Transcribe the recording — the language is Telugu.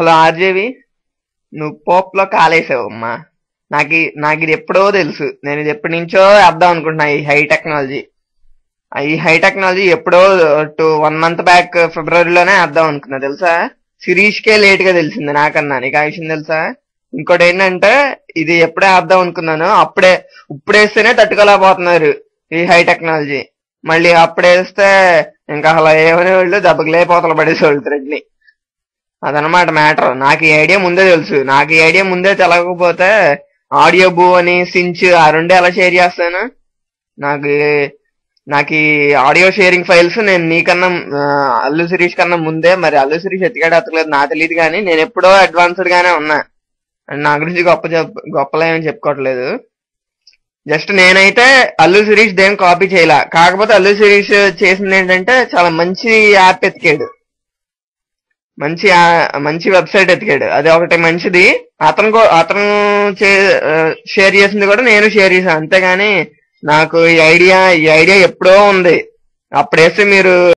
హలో ఆర్జేవి, నువ్వు పోప్లో కాలేసావు అమ్మా. నాకు ఇది ఎప్పుడో తెలుసు. నేను ఇది ఎప్పటి నుంచో వేద్దాం అనుకుంటున్నా ఈ హై టెక్నాలజీ ఎప్పుడో 1 మంత్ బ్యాక్ ఫిబ్రవరిలోనే వేద్దాం అనుకున్నా తెలుసా. శిరీష్కే లేట్ గా తెలిసింది నాకన్నా. నీకు ఆ విషయం తెలుసా? ఇంకోటి ఏంటంటే ఇది ఎప్పుడే వేద్దాం అనుకున్నాను, ఇప్పుడేస్తేనే తట్టుకోలేకపోతున్నారు ఈ హై టెక్నాలజీ. మళ్ళీ అప్పుడేస్తే ఇంకా అలా ఏమనే వాళ్ళు దెబ్బకి లేపోతలు పడేసేవాళ్ళు థ్రెడ్ని. అదనమాట మ్యాటర్. నాకు ఈ ఐడియా ముందే తెలుసు. నాకు ఈ ఐడియా ముందే తెలవకపోతే ఆడియో బూ అని సించ్ ఆ రెండు ఎలా షేర్ చేస్తాను? నాకు నాకు ఈ ఆడియో షేరింగ్ ఫైల్స్ నేను నీకన్నా అల్లు శిరీష్ కన్నా ముందే, మరి అల్లు శిరీష్ ఎత్తికాడలేదు నాకు తెలియదు, కానీ నేను ఎప్పుడో అడ్వాన్స్డ్ గానే ఉన్నా. నా గురించి గొప్పలా ఏమని చెప్పుకోవట్లేదు. జస్ట్ నేనైతే అల్లు శిరీష్ దేని కాపీ చేయలే. కాకపోతే అల్లు శిరీష్ చేసింది ఏంటంటే చాలా మంచి యాప్ ఎతికాడు, మంచి వెబ్సైట్ ఎతికాడు. అది ఒకటి మంచిది. అతను షేర్ చేసింది కూడా నేను షేర్ చేశాను. అంతేగాని నాకు ఈ ఐడియా ఎప్పుడో ఉంది. అప్పుడేస్తే మీరు